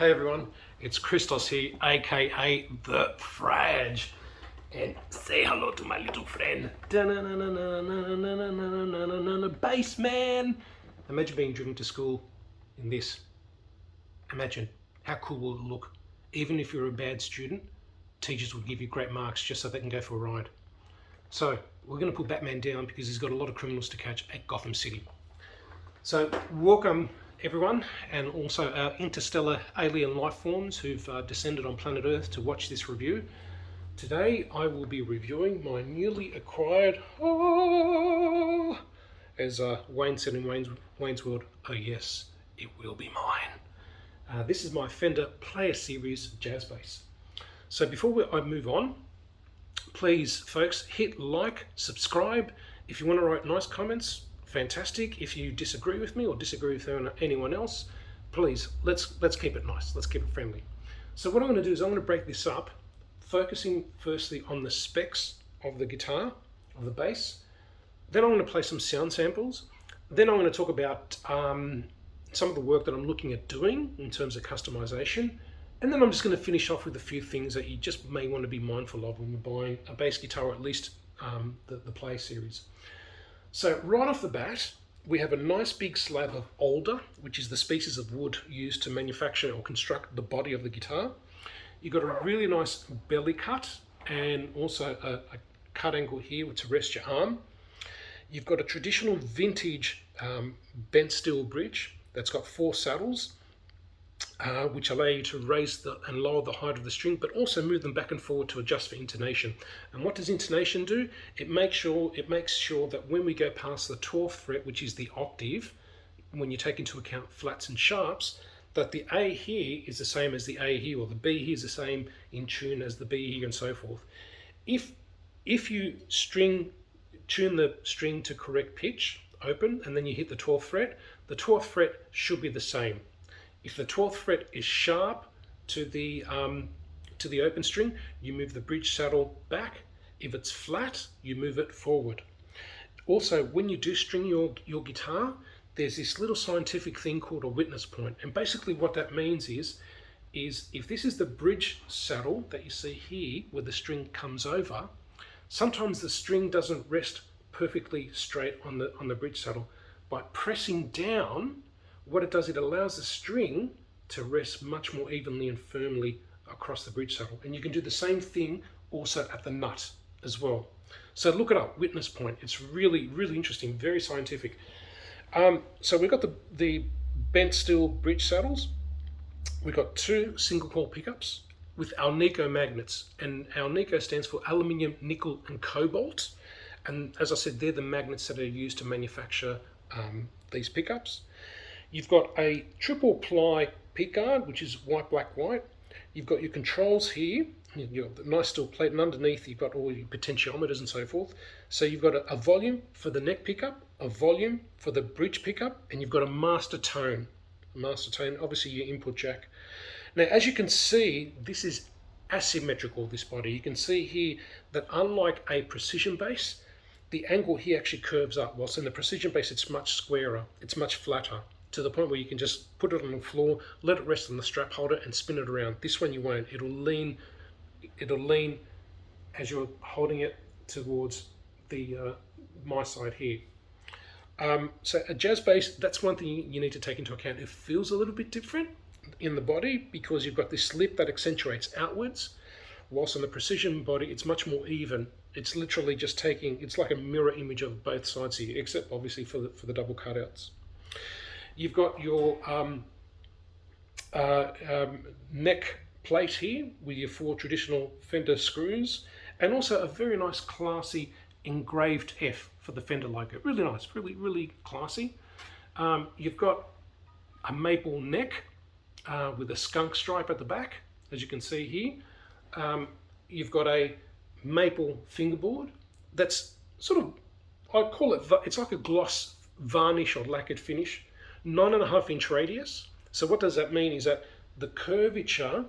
Hey everyone, it's Christos here, aka the FRAG, and say hello to my little friend. Bass man! Imagine being driven to school in this. Imagine how cool will it look? Even if you're a bad student, teachers will give you great marks just so they can go for a ride. So we're going to put Batman down because he's got a lot of criminals to catch at Gotham City. So welcome everyone, and also our interstellar alien life forms who've descended on planet Earth to watch this review. Today I will be reviewing my newly acquired, as Wayne said in Wayne's World, oh yes, it will be mine. This is my Fender Player Series Jazz Bass. So before I move on, please folks, hit like, subscribe. If you want to write nice comments, fantastic. If you disagree with me or disagree with anyone else, please, let's keep it nice. Let's keep it friendly. So what I'm going to do is I'm going to break this up, focusing firstly on the specs of the guitar, of the bass. Then I'm going to play some sound samples. Then I'm going to talk about some of the work that I'm looking at doing in terms of customization. And then I'm just going to finish off with a few things that you just may want to be mindful of when you're buying a bass guitar, or at least the Player Series. So right off the bat, we have a nice big slab of alder, which is the species of wood used to manufacture or construct the body of the guitar. You've got a really nice belly cut and also a cut angle here to rest your arm. You've got a traditional vintage bent steel bridge that's got 4 saddles, which allow you to raise and lower the height of the string, but also move them back and forward to adjust for intonation. And what does intonation do? It makes sure that when we go past the 12th fret, which is the octave, when you take into account flats and sharps, that the A here is the same as the A here, or the B here is the same in tune as the B here, and so forth. If you tune the string to correct pitch, open, and then you hit the 12th fret, the 12th fret should be the same. If the 12th fret is sharp to the open string, you move the bridge saddle back. If it's flat, you move it forward. Also, when you do string your guitar, there's this little scientific thing called a witness point. And basically what that means is if this is the bridge saddle that you see here, where the string comes over, sometimes the string doesn't rest perfectly straight on the bridge saddle. By pressing down, what it does, it allows the string to rest much more evenly and firmly across the bridge saddle. And you can do the same thing also at the nut as well. So look it up, witness point. It's really, really interesting, very scientific. So we've got the bent steel bridge saddles. We've got 2 single coil pickups with Alnico magnets. And Alnico stands for aluminium, nickel and cobalt. And as I said, they're the magnets that are used to manufacture these pickups. You've got a triple ply pickguard, which is white, black, white. You've got your controls here. You've got the nice steel plate, and underneath you've got all your potentiometers and so forth. So you've got a volume for the neck pickup, a volume for the bridge pickup, and you've got a master tone. Obviously your input jack. Now, as you can see, this is asymmetrical, this body. You can see here that unlike a precision bass, the angle here actually curves up, whilst in the precision bass it's much squarer, it's much flatter, to the point where you can just put it on the floor, let it rest on the strap holder and spin it around. This one you won't. It'll lean as you're holding it towards my side here. So a jazz bass, that's one thing you need to take into account. It feels a little bit different in the body because you've got this lip that accentuates outwards, whilst on the precision body it's much more even. It's literally just it's like a mirror image of both sides here, except obviously for the double cutouts. You've got your neck plate here with your 4 traditional Fender screws, and also a very nice classy engraved F for the Fender logo. Really nice, really, really classy. You've got a maple neck with a skunk stripe at the back, as you can see here. You've got a maple fingerboard that's sort of, I call it, it's like a gloss varnish or lacquered finish. 9.5-inch radius. So what does that mean is that the curvature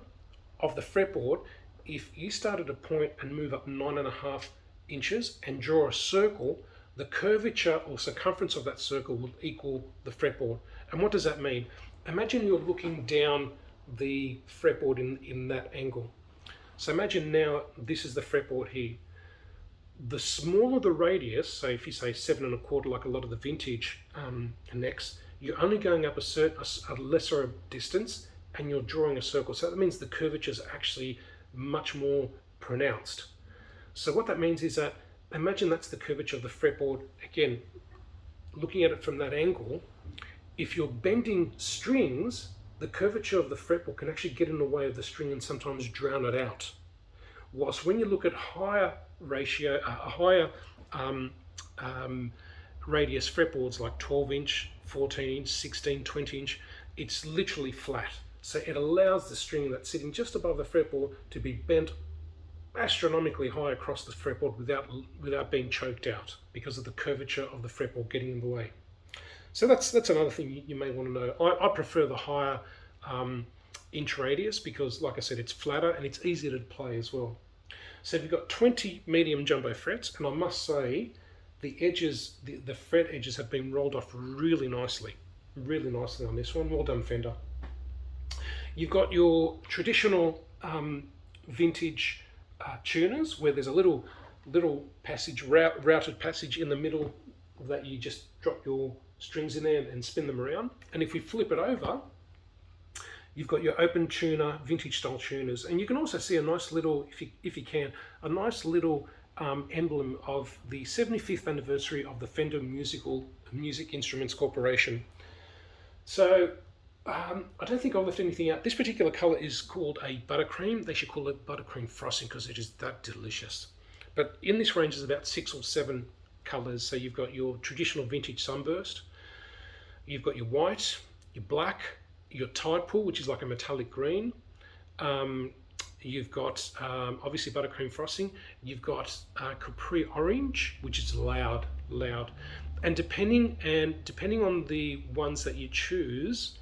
of the fretboard, if you started a point and move up 9.5 inches and draw a circle, the curvature or circumference of that circle will equal the fretboard. And what does that mean? Imagine you're looking down the fretboard in that angle. So imagine now this is the fretboard here. The smaller the radius, so if you say 7¼ like a lot of the vintage necks, you're only going up a lesser distance and you're drawing a circle. So that means the curvature is actually much more pronounced. So what that means is that, imagine that's the curvature of the fretboard. Again, looking at it from that angle, if you're bending strings, the curvature of the fretboard can actually get in the way of the string and sometimes drown it out. Whilst when you look at higher radius fretboards like 12-inch, 14-inch, 16, 20-inch, it's literally flat. So it allows the string that's sitting just above the fretboard to be bent astronomically high across the fretboard without being choked out because of the curvature of the fretboard getting in the way. So that's another thing you may want to know. I prefer the higher inch radius because, like I said, it's flatter and it's easier to play as well. So you've got 20 medium jumbo frets, and I must say the edges, the fret edges have been rolled off really nicely on this one. Well done, Fender. You've got your traditional vintage tuners where there's a little passage, routed passage in the middle that you just drop your strings in there and spin them around. And if we flip it over, you've got your open tuner, vintage style tuners, and you can also see a nice little, if you can, a nice little emblem of the 75th anniversary of the Fender Music Instruments Corporation. So I don't think I left anything out. This particular color is called a buttercream. They should call it buttercream frosting because it is that delicious. But in this range is about 6 or 7 colors. So you've got your traditional vintage sunburst, you've got your white, your black, your tide pool, which is like a metallic green. You've got obviously buttercream frosting. You've got Capri orange, which is loud. And depending on the ones that you choose,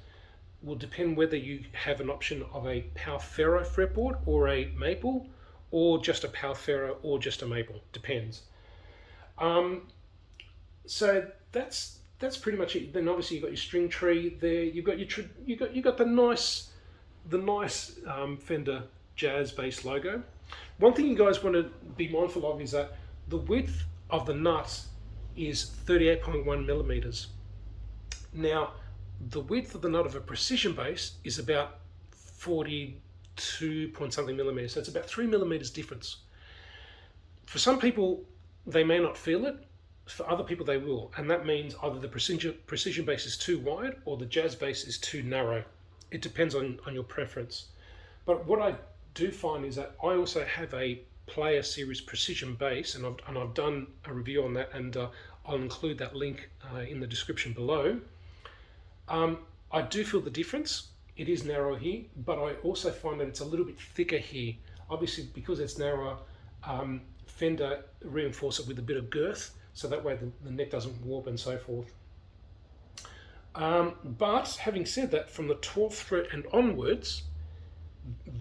will depend whether you have an option of a Pal Ferro fretboard or a maple, or just a Pal Ferro or just a maple. Depends. So that's pretty much it. Then obviously you've got your string tree there. You've got the nice Fender jazz bass logo. One thing you guys want to be mindful of is that the width of the nut is 38.1 millimeters. Now, the width of the nut of a precision bass is about 42 point something millimeters. So it's about 3 millimeters difference. For some people, they may not feel it. For other people, they will. And that means either the precision bass is too wide or the jazz bass is too narrow. It depends on your preference. But what I do find is that I also have a Player Series precision bass, and I've done a review on that, and I'll include that link in the description below. I do feel the difference. It is narrow here, but I also find that it's a little bit thicker here. Obviously, because it's narrower, Fender reinforce it with a bit of girth, so that way the neck doesn't warp and so forth. But having said that, from the 12th fret and onwards,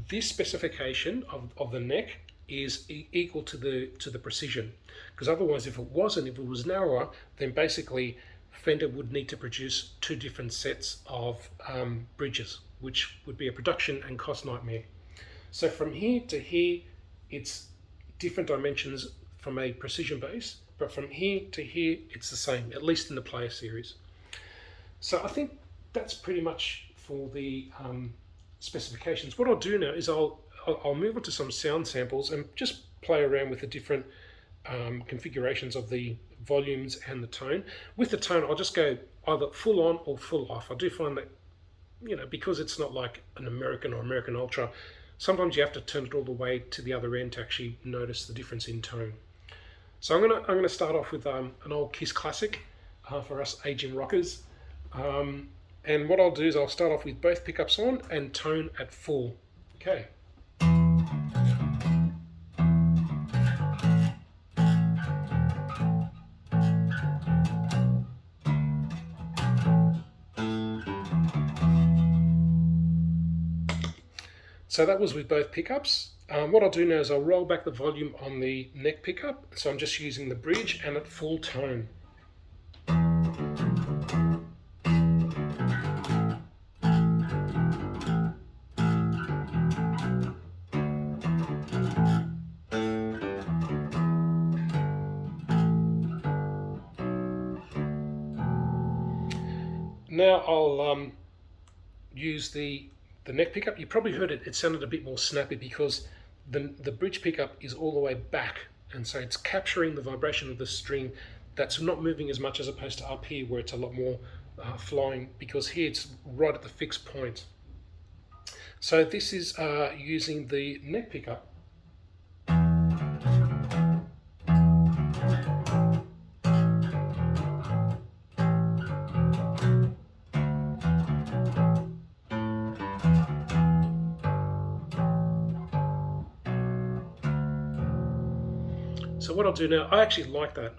this specification of the neck is equal to the precision. Because otherwise, if it was narrower, then basically Fender would need to produce 2 different sets of bridges, which would be a production and cost nightmare. So from here to here, it's different dimensions from a precision bass, but from here to here, it's the same, at least in the Player Series. So I think that's pretty much for the specifications. What I'll do now is I'll move on to some sound samples and just play around with the different configurations of the volumes and the tone. With the tone, I'll just go either full on or full off. I do find that, because it's not like an American or American Ultra, sometimes you have to turn it all the way to the other end to actually notice the difference in tone. So I'm gonna start off with an old Kiss classic for us aging rockers. And what I'll do is I'll start off with both pickups on and tone at full. Okay. So that was with both pickups. What I'll do now is I'll roll back the volume on the neck pickup. So I'm just using the bridge and at full tone. now I'll use the neck pickup. You probably heard it sounded a bit more snappy because the bridge pickup is all the way back, and so it's capturing the vibration of the string that's not moving as much as opposed to up here where it's a lot more flying, because here it's right at the fixed point. So this is using the neck pickup. So what I'll do now, I actually like that.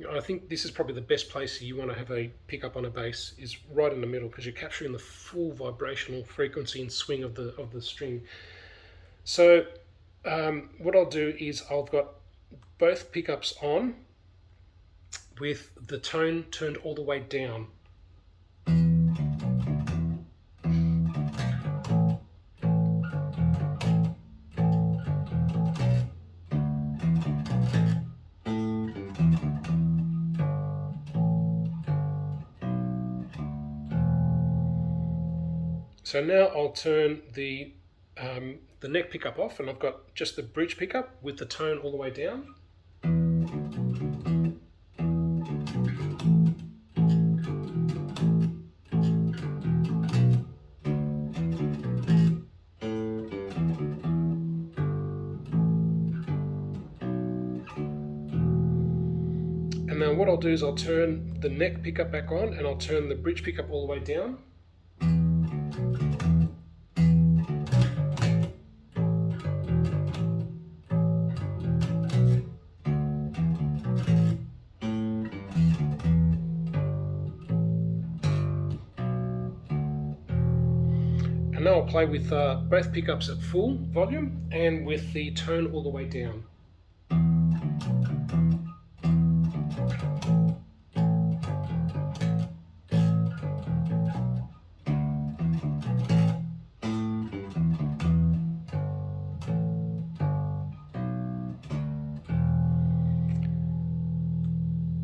I think this is probably the best place you want to have a pickup on a bass, is right in the middle, because you're capturing the full vibrational frequency and swing of the string. So what I'll do is I've got both pickups on with the tone turned all the way down. So now I'll turn the neck pickup off, and I've got just the bridge pickup with the tone all the way down. And now what I'll do is I'll turn the neck pickup back on, and I'll turn the bridge pickup all the way down. And now I'll play with both pickups at full volume and with the tone all the way down.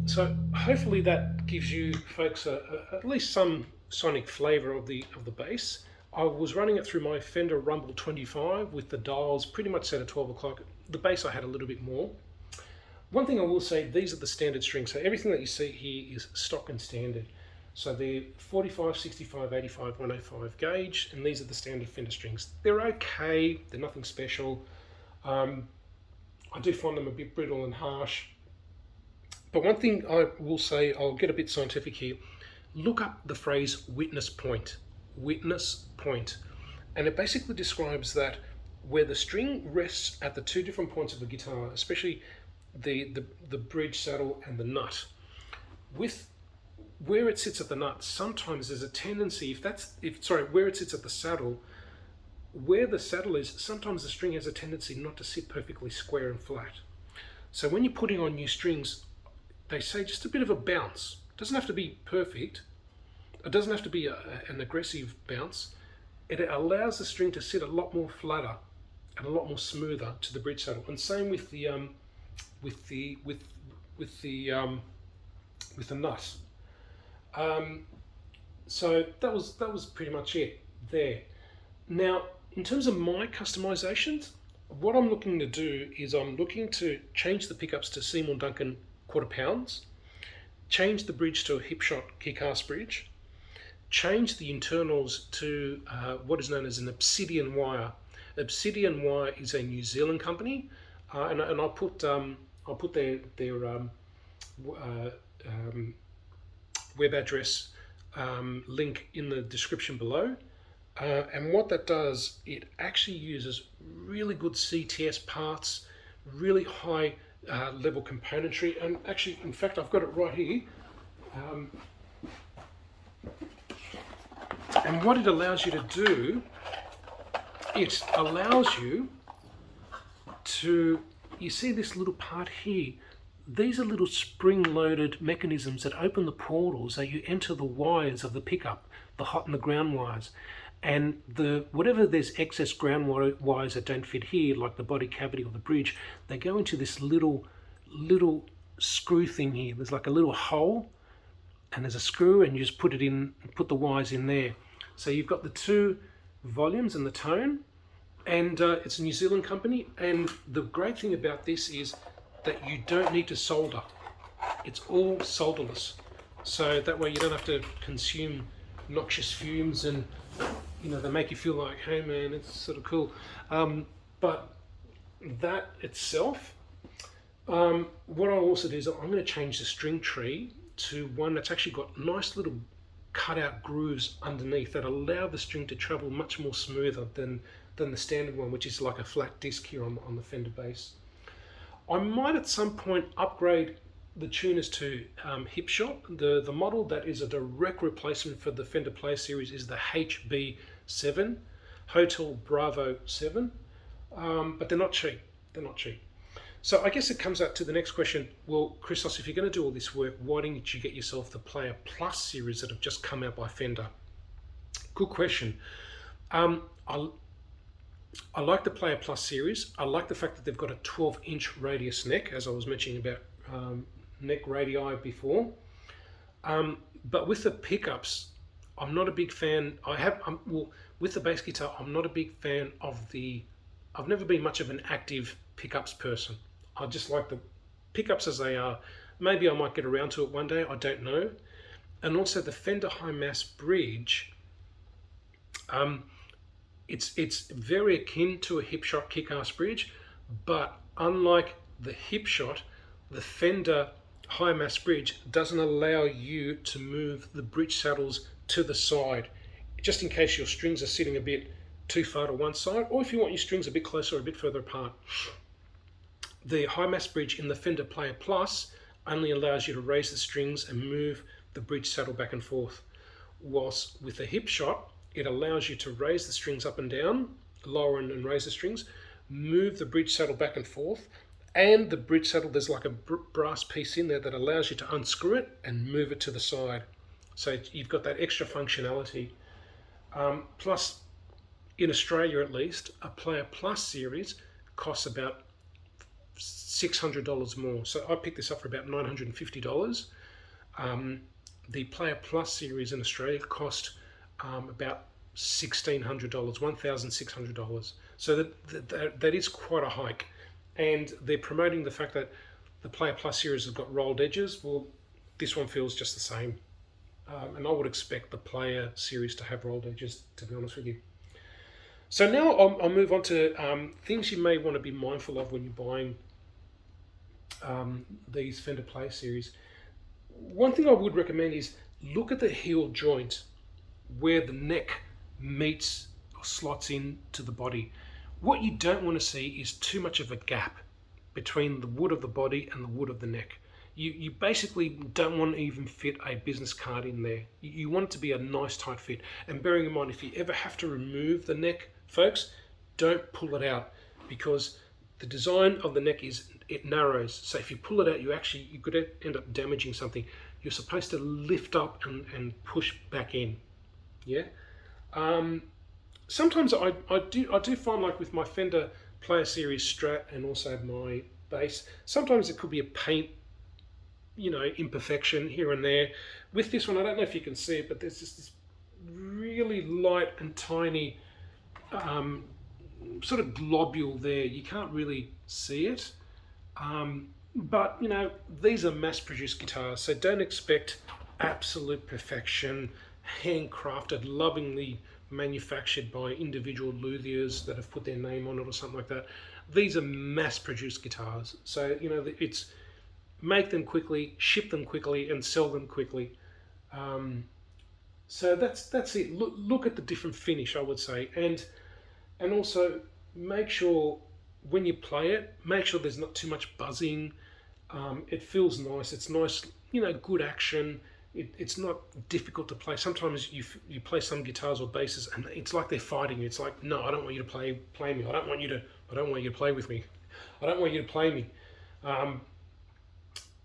So hopefully that gives you folks at least some sonic flavour of the bass. I was running it through my Fender Rumble 25 with the dials pretty much set at 12 o'clock. The bass I had a little bit more. One thing I will say, these are the standard strings, so everything that you see here is stock and standard. So they're 45, 65, 85, 105 gauge, and these are the standard Fender strings. They're okay, they're nothing special. I do find them a bit brittle and harsh. But one thing I will say, I'll get a bit scientific here. Look up the phrase witness point. Witness point. And it basically describes that where the string rests at the two different points of the guitar, especially the bridge saddle and the nut, with where it sits at the nut, sometimes there's a tendency, where it sits at the saddle, where the saddle is, sometimes the string has a tendency not to sit perfectly square and flat. So when you're putting on new strings, they say just a bit of a bounce. It doesn't have to be perfect. It doesn't have to be an aggressive bounce. It allows the string to sit a lot more flatter and a lot more smoother to the bridge saddle. And same with the nut. So that was pretty much it there. Now, in terms of my customizations, what I'm looking to do is I'm looking to change the pickups to Seymour Duncan quarter pounds, change the bridge to a hip shot kick-ass bridge, change the internals to what is known as an Obsidian Wire. Obsidian Wire is a New Zealand company, and I'll put their web address link in the description below. And what that does, it actually uses really good CTS parts, really high level componentry, and actually, in fact, I've got it right here. And what it allows you to do, it allows you to, you see this little part here, these are little spring-loaded mechanisms that open the portals that you enter the wires of the pickup, the hot and the ground wires. And whatever there's excess ground wires that don't fit here, like the body cavity or the bridge, they go into this little screw thing here. There's like a little hole, and there's a screw, and you just put the wires in there. So you've got the two volumes and the tone, and it's a New Zealand company. And the great thing about this is that you don't need to solder. It's all solderless, so that way you don't have to consume noxious fumes, and they make you feel like, hey man, it's sort of cool. But that itself, what I'll also do is I'm going to change the string tree to one that's actually got nice little cutout grooves underneath that allow the string to travel much more smoother than the standard one, which is like a flat disc here on the Fender bass. I might at some point upgrade the tuners to hip shot. The model that is a direct replacement for the Fender Player Series is the HB7, Hotel Bravo 7, but they're not cheap. They're not cheap. So I guess it comes out to the next question. Well, Christos, if you're going to do all this work, why didn't you get yourself the Player Plus series that have just come out by Fender? Good question. I like the Player Plus series. I like the fact that they've got a 12-inch radius neck, as I was mentioning about neck radii before. But with the pickups, I'm not a big fan. With the bass guitar, I'm not a big fan of I've never been much of an active pickups person. I just like the pickups as they are. Maybe I might get around to it one day, I don't know. And also the Fender High Mass Bridge, it's very akin to a hip shot kick-ass bridge, but unlike the hip shot, the Fender High Mass Bridge doesn't allow you to move the bridge saddles to the side, just in case your strings are sitting a bit too far to one side, or if you want your strings a bit closer or a bit further apart. The High Mass Bridge in the Fender Player Plus only allows you to raise the strings and move the bridge saddle back and forth, whilst with the hip shot, it allows you to raise the strings up and down, lower and raise the strings, move the bridge saddle back and forth, and the bridge saddle, there's like a brass piece in there that allows you to unscrew it and move it to the side. So you've got that extra functionality. Plus, in Australia at least, a Player Plus series costs about $600 more. So I picked this up for about $950. The Player Plus series in Australia cost about $1,600, $1,600. So that is quite a hike. And they're promoting the fact that the Player Plus series has got rolled edges. Well, this one feels just the same. And I would expect the Player series to have rolled edges, to be honest with you. So now I'll move on to things you may want to be mindful of when you're buying these Fender Player series. One thing I would recommend is look at the heel joint where the neck meets or slots into the body. What you don't want to see is too much of a gap between the wood of the body and the wood of the neck. You basically don't want to even fit a business card in there. You want it to be a nice tight fit. And bearing in mind, if you ever have to remove the neck, folks, don't pull it out, because the design of the neck is it narrows. So if you pull it out, you could end up damaging something. You're supposed to lift up and push back in. Yeah. Sometimes I do find, like with my Fender Player Series Strat and also my bass, sometimes it could be a paint, imperfection here and there. With this one, I don't know if you can see it, but there's just this really light and tiny sort of globule there. You can't really see it. But, these are mass-produced guitars, so don't expect absolute perfection, handcrafted, lovingly manufactured by individual luthiers that have put their name on it or something like that. These are mass-produced guitars, so it's make them quickly, ship them quickly, and sell them quickly. So that's it. Look at the different finish, I would say, and also make sure when you play it, make sure there's not too much buzzing. It feels nice. It's nice, good action. It's not difficult to play. Sometimes you play some guitars or basses and it's like they're fighting you. It's like, no, I don't want you to play me. I don't want you to play with me. I don't want you to play me.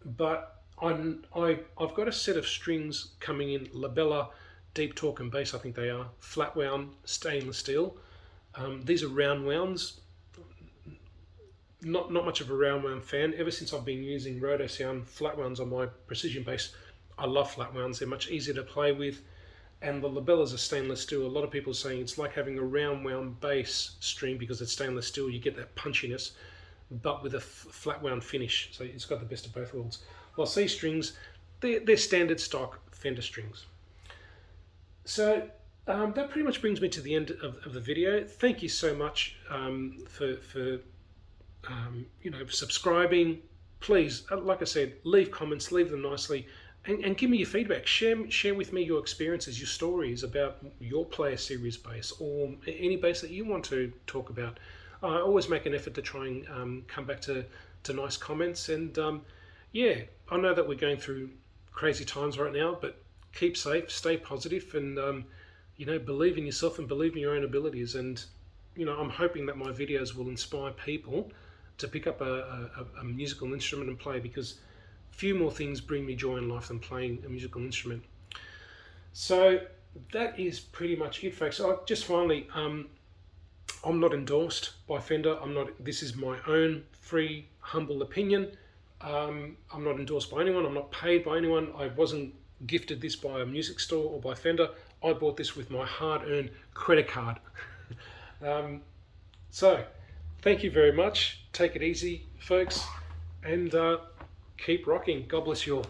But I've got a set of strings coming in Labella, Deep Torque and Bass, I think they are, flat wound stainless steel. These are round wounds. Not much of a round wound fan. Ever since I've been using Roto Sound flat wounds on my precision bass, I love flat wounds. They're much easier to play with. And the labellas are stainless steel. A lot of people are saying it's like having a round wound bass string because it's stainless steel. You get that punchiness, but with a flat wound finish. So it's got the best of both worlds. Well, C strings, they're standard stock Fender strings. So that pretty much brings me to the end of the video. Thank you so much for subscribing. Please, like I said, leave comments, leave them nicely. And give me your feedback. Share with me your experiences, your stories about your Player Series bass or any bass that you want to talk about. I always make an effort to try and come back to nice comments. And yeah, I know that we're going through crazy times right now, but keep safe, stay positive, and believe in yourself and believe in your own abilities. And I'm hoping that my videos will inspire people to pick up a musical instrument and play, because few more things bring me joy in life than playing a musical instrument. So that is pretty much it, folks. Just finally, I'm not endorsed by Fender. This is my own free, humble opinion. I'm not endorsed by anyone. I'm not paid by anyone. I wasn't gifted this by a music store or by Fender. I bought this with my hard-earned credit card. So thank you very much. Take it easy, folks, and keep rocking. God bless you all.